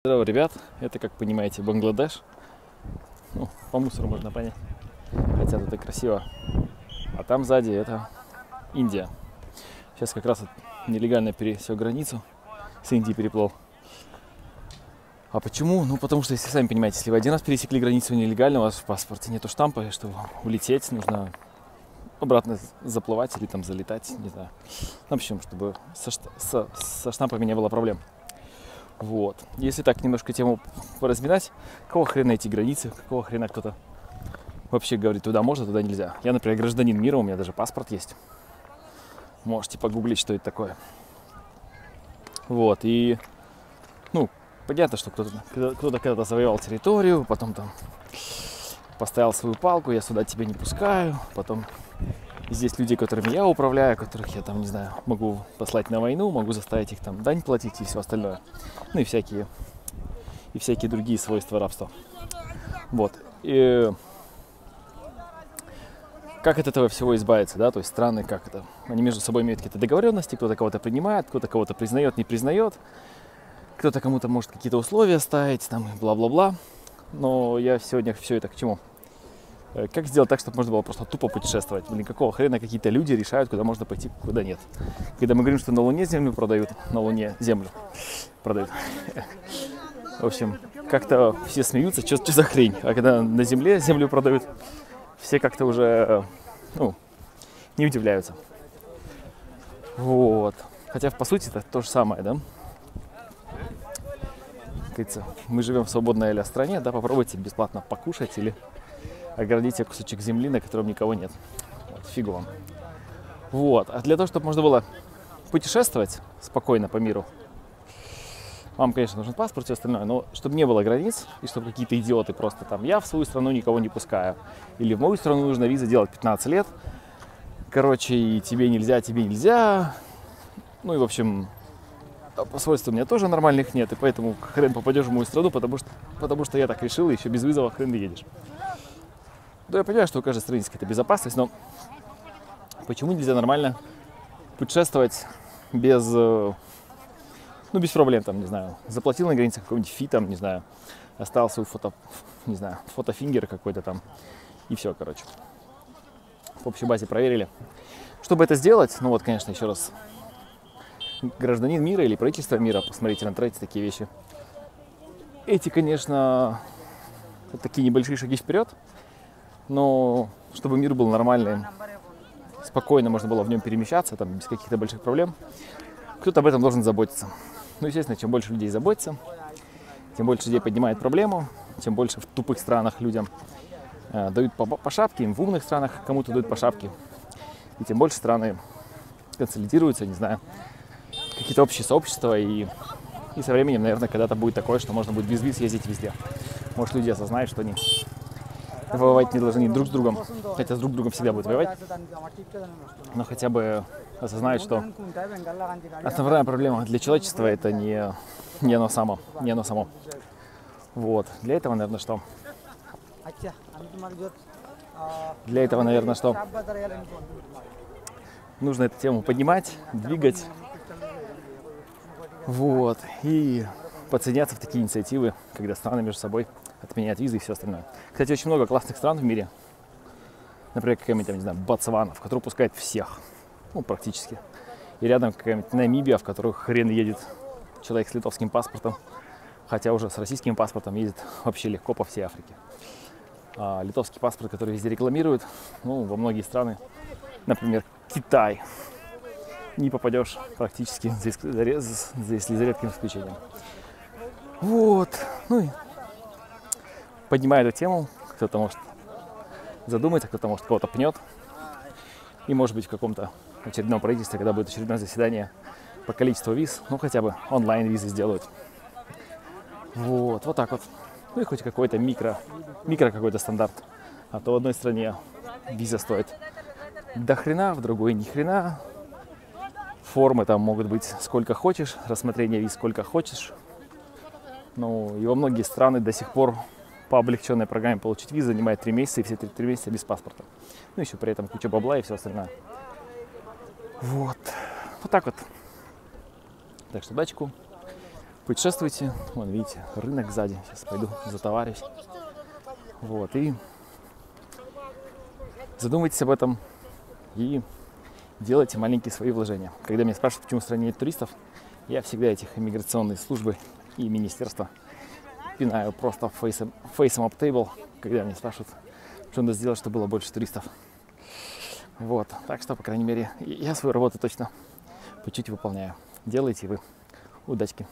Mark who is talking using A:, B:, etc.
A: Здорово, ребят. Это, как понимаете, Бангладеш. Ну, по мусору можно понять. Хотя тут и красиво. А там сзади это Индия. Сейчас как раз нелегально пересек границу. С Индией переплыл. А почему? Ну, потому что, если сами понимаете, если вы один раз пересекли границу нелегально, у вас в паспорте нету штампа, и чтобы улететь, нужно обратно заплывать или там залетать, не знаю. В общем, чтобы со штампами не было проблем. Вот. Если так немножко тему поразминать, какого хрена эти границы, какого хрена кто-то вообще говорит, туда можно, туда нельзя. Я, например, гражданин мира, у меня даже паспорт есть. Можете погуглить, что это такое. Вот, и, ну, понятно, что кто-то когда-то завоевал территорию, потом там поставил свою палку, я сюда тебя не пускаю, потом здесь люди, которыми я управляю, которых я там, не знаю, могу послать на войну, могу заставить их там дань платить и все остальное. Ну и всякие другие свойства рабства. Вот. И как от этого всего избавиться, да? То есть страны, как это? Они между собой имеют какие-то договоренности, кто-то кого-то принимает, кто-то кого-то признает, не признает, кто-то кому-то может какие-то условия ставить, там, бла-бла-бла. Но я сегодня все это к чему? Как сделать так, чтобы можно было просто тупо путешествовать? Блин, какого хрена какие-то люди решают, куда можно пойти, куда нет? Когда мы говорим, что на Луне землю продают, на Луне землю продают. В общем, как-то все смеются, что за хрень. А когда на Земле землю продают, все как-то уже, ну, не удивляются. Вот. Хотя, по сути, это то же самое, да? Как говорится, мы живем в свободной стране, да, попробуйте бесплатно покушать или оградите кусочек земли, на котором никого нет. Вот, фигу вам. Вот. А для того, чтобы можно было путешествовать спокойно по миру, вам, конечно, нужен паспорт и все остальное, но чтобы не было границ, и чтобы какие-то идиоты просто там, я в свою страну никого не пускаю, или в мою страну нужно виза делать 15 лет, короче, и тебе нельзя, ну и, в общем, посольств у меня тоже нормальных нет, и поэтому хрен попадешь в мою страну, потому что я так решил, и еще без вызова хрен едешь. Да, я понимаю, что у каждой страны есть какая-то безопасность, но почему нельзя нормально путешествовать без проблем, там, не знаю, заплатил на границе какой-нибудь фи, там, не знаю, оставил свой фотофингер какой-то там, и все, короче. В общей базе проверили. Чтобы это сделать, ну вот, конечно, еще раз, гражданин мира или правительство мира, посмотрите в интернете такие вещи. Эти, конечно, такие небольшие шаги вперед, но чтобы мир был нормальным, спокойно можно было в нем перемещаться, там, без каких-то больших проблем, кто-то об этом должен заботиться. Ну, естественно, чем больше людей заботится, тем больше людей поднимает проблему, тем больше в тупых странах людям дают по шапке, в умных странах кому-то дают по шапке. И тем больше страны консолидируются, не знаю, какие-то общие сообщества, и со временем, наверное, когда-то будет такое, что можно будет без виз ездить везде. Может, люди осознают, что они воевать не должны друг с другом, хотя с друг другом всегда будут воевать, но хотя бы осознают, что основная проблема для человечества это не оно само. Вот. Для этого, наверное, что? Нужно эту тему поднимать, двигать, вот, и подсоединяться в такие инициативы, когда страны между собой отменяют визы и все остальное. Кстати, очень много классных стран в мире. Например, какая-нибудь, там, не знаю, Ботсвана, в которую пускают всех. Ну, практически. И рядом какая-нибудь Намибия, в которую хрен едет человек с литовским паспортом. Хотя уже с российским паспортом ездит вообще легко по всей Африке. А литовский паспорт, который везде рекламируют, ну, во многие страны, например, Китай, не попадешь практически, если за редким исключением. Вот. Ну и поднимая эту тему, кто-то может задумается, кто-то может кого-то пнет. И может быть в каком-то очередном правительстве, когда будет очередное заседание по количеству виз, ну хотя бы онлайн-визы сделают. Вот так вот. Ну и хоть какой-то микро какой-то стандарт. А то в одной стране виза стоит до хрена, в другой ни хрена. Формы там могут быть сколько хочешь, рассмотрение виз сколько хочешь. Ну и во многие страны до сих пор по облегченной программе получить визу занимает 3 месяца, и все 3 месяца без паспорта. Ну еще при этом куча бабла и все остальное. Вот так вот. Так что удачку. Путешествуйте. Вон, видите, рынок сзади. Сейчас пойду затоварюсь. Вот, и задумайтесь об этом и делайте маленькие свои вложения. Когда меня спрашивают, почему в стране нет туристов, я всегда этих иммиграционные службы и министерства пинаю просто фейсом об тейбл, когда меня спрашивают, что надо сделать, чтобы было больше туристов. Вот, так что, по крайней мере, я свою работу точно по чуть выполняю. Делайте вы. Удачки!